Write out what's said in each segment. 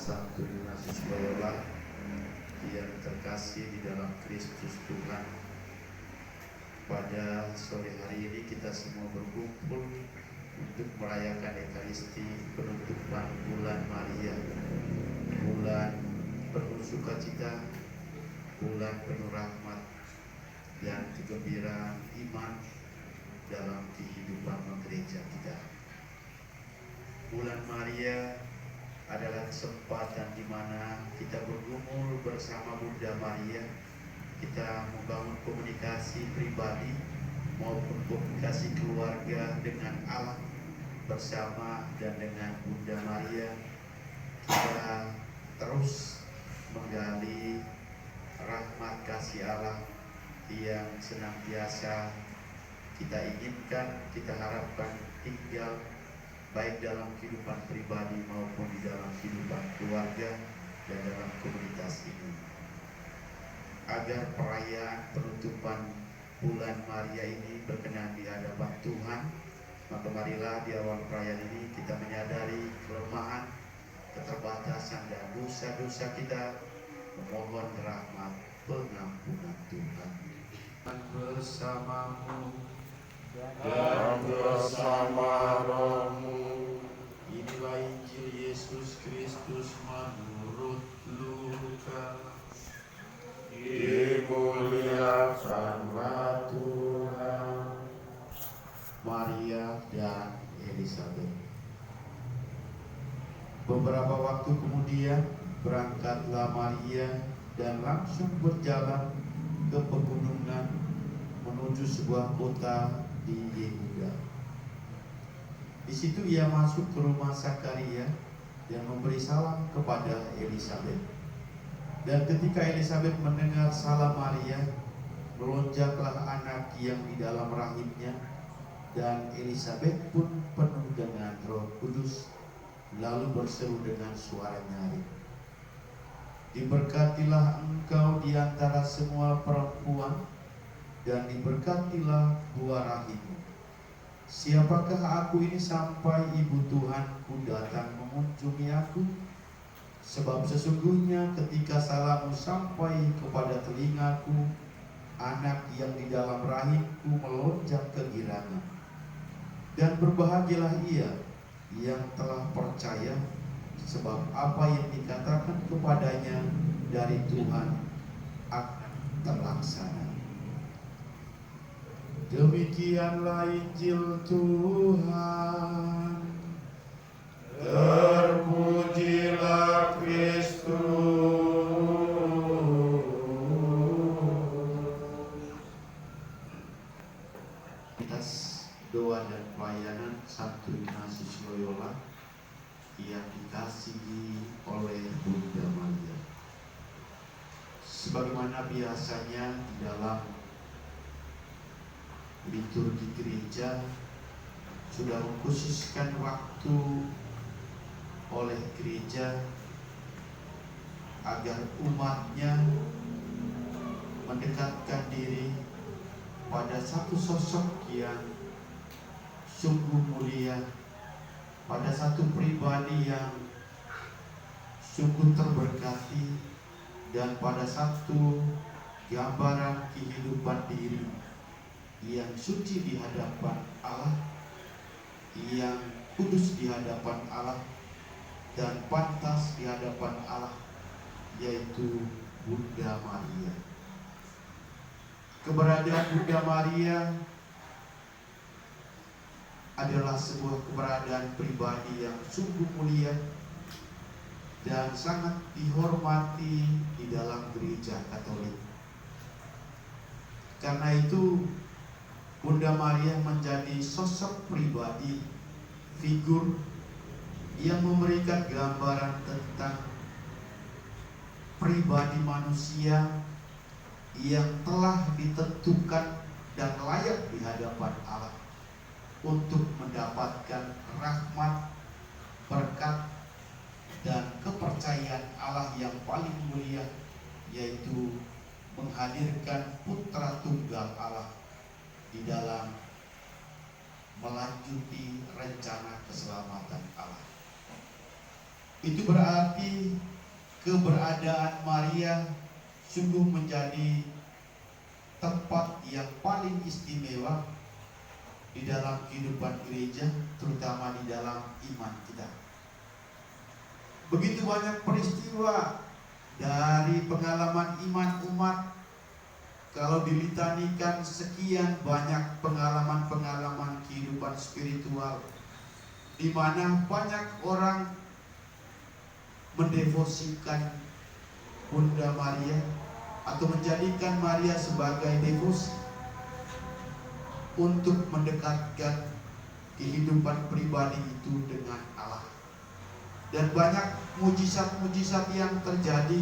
Santo Ignatius Loyola yang terkasih di dalam Kristus Tuhan, pada sore hari ini kita semua berkumpul untuk merayakan Ekaristi penutupan bulan Maria, bulan penuh sukacita, bulan penuh rahmat dan kegembiraan iman dalam kehidupan gereja kita. Bulan Maria adalah kesempatan di mana kita bergumul bersama Bunda Maria. Kita membangun komunikasi pribadi maupun komunikasi keluarga dengan Allah bersama dan dengan Bunda Maria. Kita terus menggali rahmat kasih Allah yang senantiasa kita inginkan, kita harapkan tinggal baik dalam kehidupan pribadi maupun di dalam kehidupan keluarga dan dalam komunitas ini. Agar perayaan penutupan bulan Maria ini berkenan di hadapan Tuhan, maka marilah di awal perayaan ini kita menyadari kelemahan, keterbatasan dan dosa-dosa kita, memohon rahmat pengampunan Tuhan. Bersamamu dan bersama rohmu. Inilah Injil Yesus Kristus menurut Lukas. Dimuliakanlah Tuhan. Maria dan Elizabeth. Beberapa waktu kemudian berangkatlah Maria dan langsung berjalan ke pegunungan menuju sebuah kota di Yehuda. Di situ ia masuk ke rumah Zakaria dan memberi salam kepada Elizabeth. Dan ketika Elizabeth mendengar salam Maria, melonjaklah anak yang di dalam rahimnya, dan Elizabeth pun penuh dengan Roh Kudus, lalu berseru dengan suara nyaring, "Diberkatilah engkau di antara semua perempuan, dan diberkatilah buah rahimmu. Siapakah aku ini sampai ibu Tuhanku datang mengunjungi aku? Sebab sesungguhnya ketika salammu sampai kepada telingaku, anak yang di dalam rahimku melonjak kegirangan. Dan berbahagialah ia yang telah percaya, sebab apa yang dikatakan kepadanya dari Tuhan akan terlaksana." Demikianlah Injil Tuhan. Terpujilah Kristus. Atas doa dan pelayanan Santo Ignatius Loyola yang dikasihi oleh Bunda Maria. Sebagaimana biasanya di dalam liturgi gereja sudah mengkhususkan waktu oleh gereja agar umatnya mendekatkan diri pada satu sosok yang sungguh mulia, pada satu pribadi yang sungguh terberkati, dan pada satu gambaran kehidupan diri yang suci di hadapan Allah, yang kudus di hadapan Allah, dan pantas di hadapan Allah, yaitu Bunda Maria. Keberadaan Bunda Maria adalah sebuah keberadaan pribadi yang sungguh mulia dan sangat dihormati di dalam gereja Katolik. Karena itu Bunda Maria menjadi sosok pribadi, figur yang memberikan gambaran tentang pribadi manusia yang telah ditentukan dan layak di hadapan Allah untuk mendapatkan rahmat, berkat, dan kepercayaan Allah yang paling mulia, yaitu menghadirkan Putra Tunggal Allah di dalam melanjuti rencana keselamatan Allah. Itu berarti keberadaan Maria sungguh menjadi tempat yang paling istimewa di dalam kehidupan gereja, terutama di dalam iman kita. Begitu banyak peristiwa dari pengalaman iman umat, kalau dilitanikan sekian banyak pengalaman-pengalaman kehidupan spiritual, di mana banyak orang mendevosikan Bunda Maria atau menjadikan Maria sebagai devosi untuk mendekatkan kehidupan pribadi itu dengan Allah. Dan banyak mujizat-mujizat yang terjadi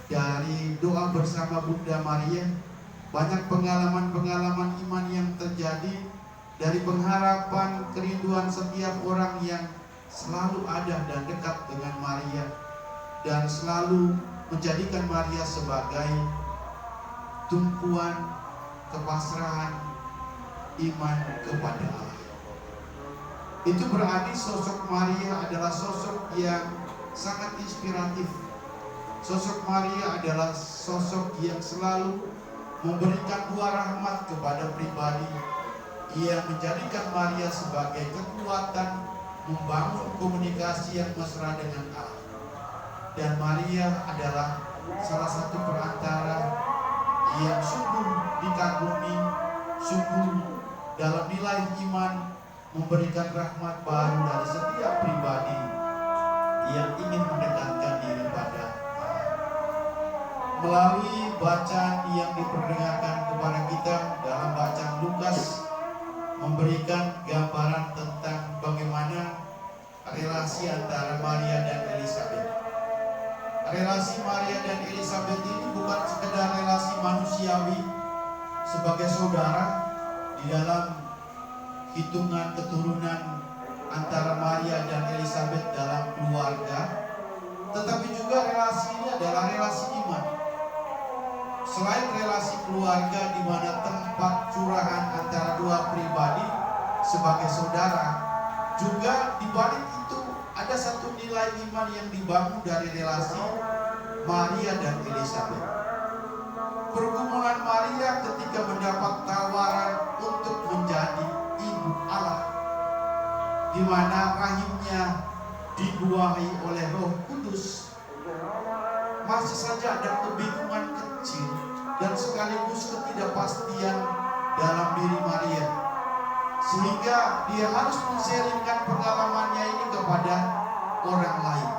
dari doa bersama Bunda Maria, banyak pengalaman-pengalaman iman yang terjadi dari pengharapan kerinduan setiap orang yang selalu ada dan dekat dengan Maria, dan selalu menjadikan Maria sebagai tumpuan kepasrahan iman kepada Allah. Itu berarti sosok Maria adalah sosok yang sangat inspiratif. Sosok Maria adalah sosok yang selalu memberikan buah rahmat kepada pribadi. Ia menjadikan Maria sebagai kekuatan membangun komunikasi yang mesra dengan Allah. Dan Maria adalah salah satu perantara yang sungguh dikagumi, sungguh dalam nilai iman memberikan rahmat baru dari setiap pribadi yang ingin mendekatkan diri pada Allah. Melalui bacaan yang diperdengarkan kepada kita dalam bacaan Lukas memberikan gambaran tentang bagaimana relasi antara Maria dan Elizabeth. Relasi Maria dan Elizabeth ini bukan sekedar relasi manusiawi sebagai saudara di dalam hitungan keturunan antara Maria dan Elizabeth dalam keluarga, tetapi juga relasi ini adalah relasi iman. Selain relasi keluarga di mana tempat curahan antara dua pribadi sebagai saudara, juga di balik itu ada satu nilai iman yang dibangun dari relasi Maria dan Elizabeth. Pergumulan Maria ketika mendapat tawaran untuk menjadi ibu Allah, di mana rahimnya dibuahi oleh Roh Kudus, masih saja ada kebingungan kecil dan sekaligus ketidakpastian dalam diri Maria, sehingga dia harus men-sharingkan pengalamannya ini kepada orang lain,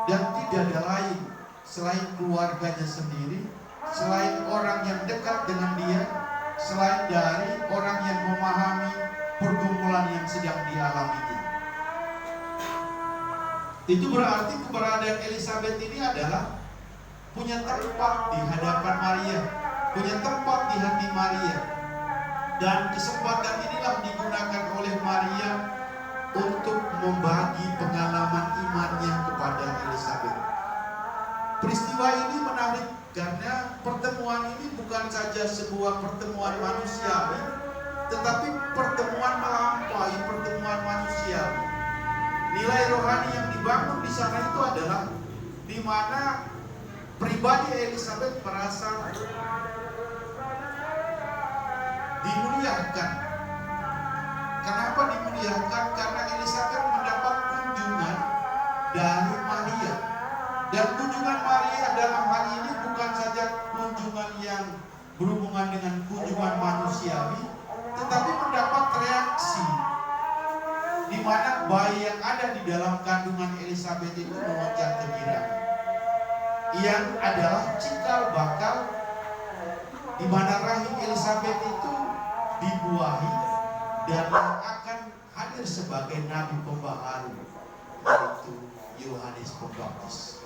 dan tidak ada lain selain keluarganya sendiri, selain orang yang dekat dengan dia, selain dari orang yang memahami pergumulan yang sedang dialaminya. Itu berarti keberadaan Elizabeth ini adalah punya tempat di hadapan Maria, punya tempat di hati Maria. Dan kesempatan inilah digunakan oleh Maria untuk membagi pengalaman imannya kepada Elizabeth. Peristiwa ini menarik karena pertemuan ini bukan saja sebuah pertemuan manusiawi, tetapi pertemuan melampaui pertemuan manusiawi. Nilai rohani yang dibangun di sana itu adalah di mana pribadi Elizabeth merasa dimuliakan. Kenapa dimuliakan? Karena Elizabeth mendapat kunjungan dari Maria. Dan kunjungan Maria dalam hal ini bukan saja kunjungan yang berhubungan dengan kunjungan manusiawi, tetapi mendapat reaksi di mana bayi yang ada di dalam kandungan Elizabeth itu mengucap gembira, yang adalah cikal bakal di mana rahim Elizabeth itu dibuahi dan yang akan hadir sebagai nabi pembaharu, yaitu Yohanes Pembaptis.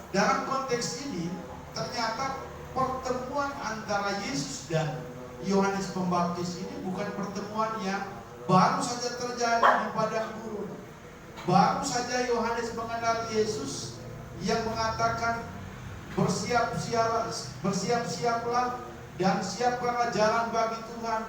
Dalam konteks ini ternyata pertemuan antara Yesus dan Yohanes Pembaptis ini bukan pertemuan yang baru saja terjadi di padang gurun. Baru saja Yohanes mengenal Yesus yang mengatakan bersiap-siaplah dan siapkanlah jalan bagi Tuhan,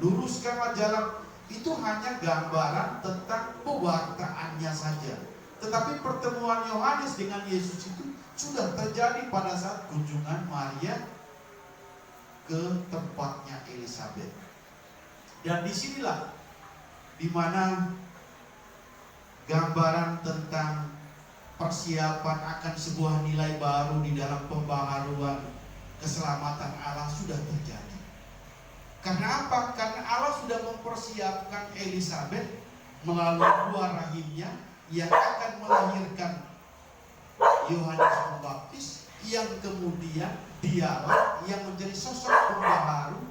luruskanlah jalan. Itu hanya gambaran tentang pewartaannya saja. Tetapi pertemuan Yohanes dengan Yesus itu sudah terjadi pada saat kunjungan Maria ke tempatnya Elisabet. Dan disinilah dimana gambaran tentang persiapan akan sebuah nilai baru di dalam pembaharuan keselamatan Allah sudah terjadi. Karena apa? Karena Allah sudah mempersiapkan Elisabet melalui buah rahimnya yang akan melahirkan Yohanes Pembaptis, yang kemudian dialah yang menjadi sosok pembaharu,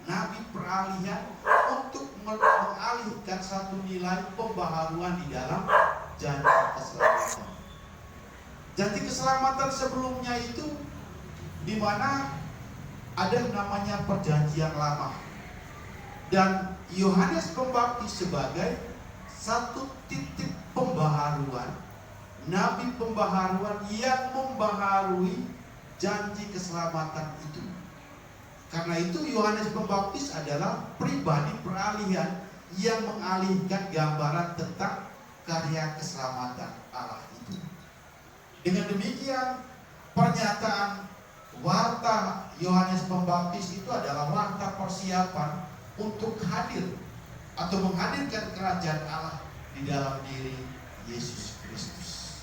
nabi peralihan untuk mengalihkan satu nilai pembaharuan di dalam janji keselamatan. Janji keselamatan sebelumnya itu di mana ada namanya perjanjian lama, dan Yohanes Pembaptis sebagai satu titik pembaharuan, nabi pembaharuan yang membaharui janji keselamatan itu. Karena itu Yohanes Pembaptis adalah pribadi peralihan yang mengalihkan gambaran tentang karya keselamatan Allah itu. Dengan demikian, pernyataan warta Yohanes Pembaptis itu adalah warta persiapan untuk hadir atau menghadirkan kerajaan Allah di dalam diri Yesus Kristus.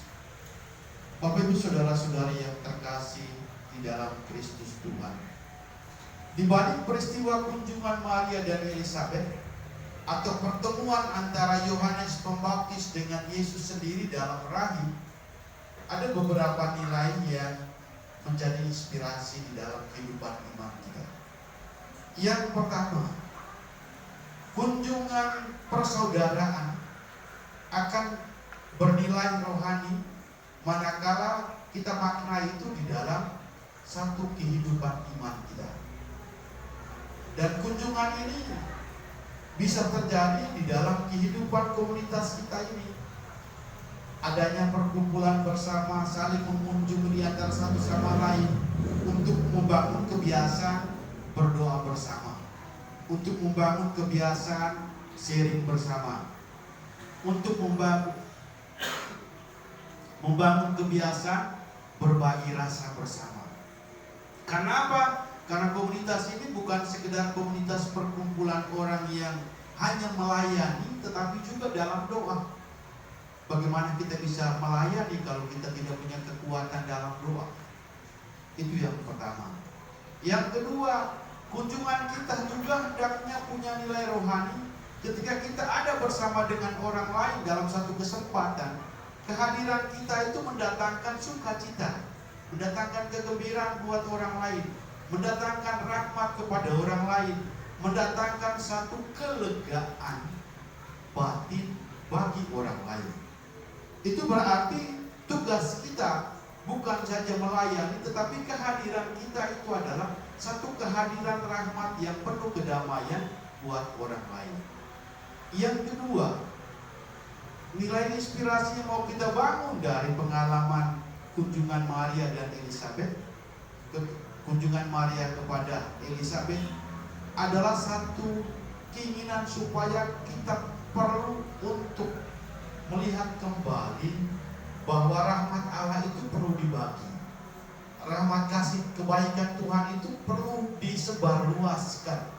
Bapak Ibu saudara-saudari yang terkasih di dalam Kristus Tuhan, di balik peristiwa kunjungan Maria dan Elisabet atau pertemuan antara Yohanes Pembaptis dengan Yesus sendiri dalam rahim, ada beberapa nilai yang menjadi inspirasi di dalam kehidupan iman kita. Yang pertama, kunjungan persaudaraan akan bernilai rohani manakala kita makna itu di dalam satu kehidupan iman kita. Dan kunjungan ini bisa terjadi di dalam kehidupan komunitas kita ini. Adanya perkumpulan bersama, saling mengunjungi di antara satu sama lain untuk membangun kebiasaan berdoa bersama, untuk membangun kebiasaan sharing bersama, untuk membangun kebiasaan berbagi rasa bersama. Karena apa? Karena komunitas ini bukan sekedar komunitas perkumpulan orang yang hanya melayani, tetapi juga dalam doa. Bagaimana kita bisa melayani kalau kita tidak punya kekuatan dalam doa? Itu yang pertama. Yang kedua, kunjungan kita juga hendaknya punya nilai rohani. Ketika kita ada bersama dengan orang lain dalam satu kesempatan, kehadiran kita itu mendatangkan sukacita, mendatangkan kegembiraan buat orang lain, mendatangkan rahmat kepada orang lain, mendatangkan satu kelegaan batin bagi orang lain. Itu berarti tugas kita bukan saja melayani, tetapi kehadiran kita itu adalah satu kehadiran rahmat yang penuh kedamaian buat orang lain. Yang kedua, nilai inspirasi yang mau kita bangun dari pengalaman kunjungan Maria dan Elisabet, kunjungan Maria kepada Elisabet adalah satu keinginan supaya kita perlu untuk melihat kembali bahwa rahmat Allah itu perlu dibagi. Rahmat kasih kebaikan Tuhan itu perlu disebarluaskan.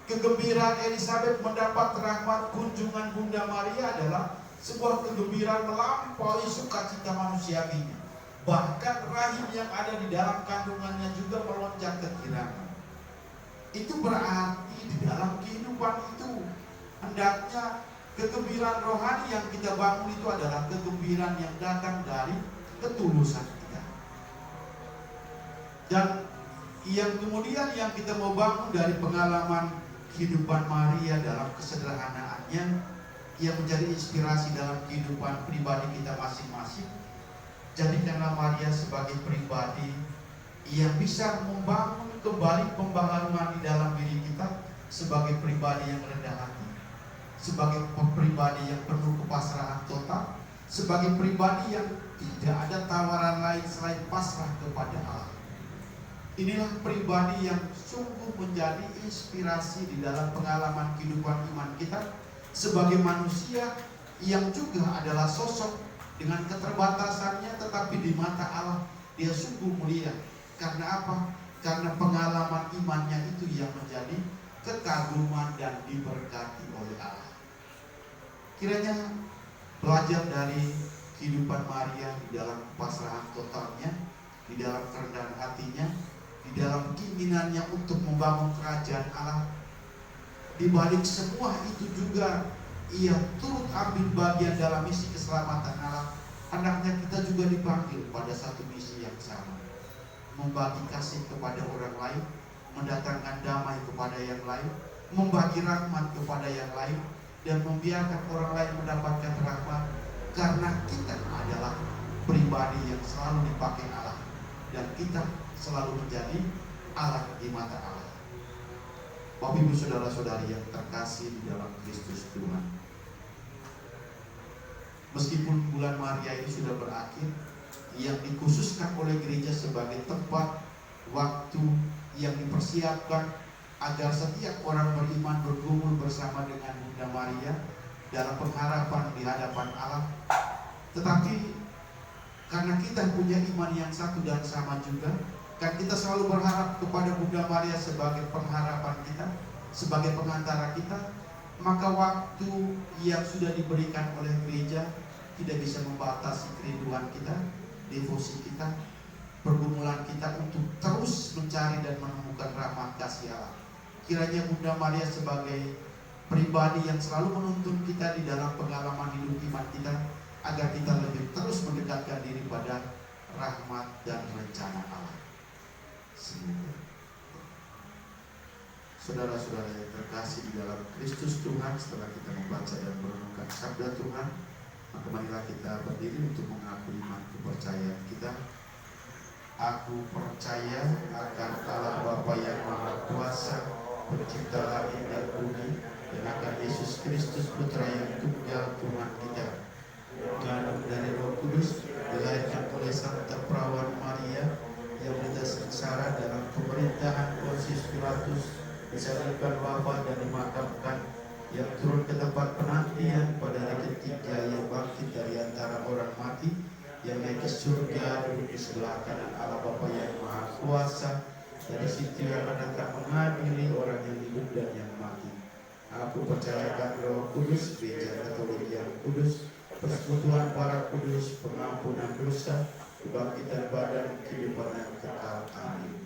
Kegembiraan Elisabet mendapat rahmat kunjungan Bunda Maria adalah sebuah kegembiraan melampaui sukacita manusiawinya. Bahkan rahim yang ada di dalam kandungannya juga melonjak kegirangan. Itu berarti di dalam kehidupan itu hendaknya kegembiraan rohani yang kita bangun itu adalah kegembiraan yang datang dari ketulusan kita. Dan yang kemudian yang kita mau bangun dari pengalaman kehidupan Maria dalam kesederhanaannya, yang menjadi inspirasi dalam kehidupan pribadi kita masing-masing. Jadikanlah Maria sebagai pribadi yang bisa membangun kembali pembaharuan di dalam diri kita sebagai pribadi yang rendah hati, sebagai pribadi yang penuh kepasrahan total, sebagai pribadi yang tidak ada tawaran lain selain pasrah kepada Allah. Inilah pribadi yang sungguh menjadi inspirasi di dalam pengalaman kehidupan iman kita sebagai manusia yang juga adalah sosok dengan keterbatasannya, tetapi di mata Allah dia sungguh mulia. Karena apa? Karena pengalaman imannya itu yang menjadi kekaguman dan diberkati oleh Allah. Kiranya belajar dari kehidupan Maria di dalam pasrahan totalnya, di dalam kerendahan hatinya, di dalam keinginannya untuk membangun kerajaan Allah. Di balik semua itu juga ia turut ambil bagian dalam misi keselamatan Allah. Anaknya kita juga dipanggil pada satu misi yang sama, membagi kasih kepada orang lain, mendatangkan damai kepada yang lain, membagi rahmat kepada yang lain, dan membiarkan orang lain mendapatkan rahmat. Karena kita adalah pribadi yang selalu dipakai Allah, dan kita selalu menjadi alat di mata Allah. Bapak Ibu saudara-saudari yang terkasih di dalam Kristus Tuhan, meskipun bulan Maria ini sudah berakhir, yang dikhususkan oleh gereja sebagai tempat waktu yang dipersiapkan agar setiap orang beriman bergumul bersama dengan Bunda Maria dalam pengharapan di hadapan Allah. Tetapi karena kita punya iman yang satu dan sama juga, kan kita selalu berharap kepada Bunda Maria sebagai pengharapan kita, sebagai pengantara kita, maka waktu yang sudah diberikan oleh gereja tidak bisa membatasi kerinduan kita, devosi kita, pergumulan kita untuk terus mencari dan menemukan rahmat kasih Allah. Kiranya Bunda Maria sebagai pribadi yang selalu menuntun kita di dalam pengalaman hidup iman kita, agar kita lebih terus mendekatkan diri pada rahmat dan rencana Allah. Semoga saudara-saudara yang terkasih di dalam Kristus Tuhan, setelah kita membaca dan merenungkan sabda Tuhan, maka marilah kita berdiri untuk mengakui iman kepercayaan kita. Aku percaya akan Allah Bapa yang Maha Kuasa, pencipta langit dan bumi, dan akan Yesus Kristus Putra yang tunggal Tuhan kita, kandung dari Roh Kudus, dilahirkan oleh Santa Perawan Maria, yang menderita sengsara dalam pemerintahan Pontius Pilatus, disalibkan, wafat dan dimakamkan, yang turun ke tempat penantian pada hari ketiga, yang bangkit dari antara orang mati, yang naik ke surga, duduk di sebelah kanan Allah Bapa yang Maha Kuasa. Dari situ yang akan mengadili orang yang hidup dan yang mati. Aku percayakan Roh Kudus, Gereja Katolik yang kudus, persekutuan para kudus, pengampunan dosa, kebangkitan badan, kehidupan yang kekal. Amin.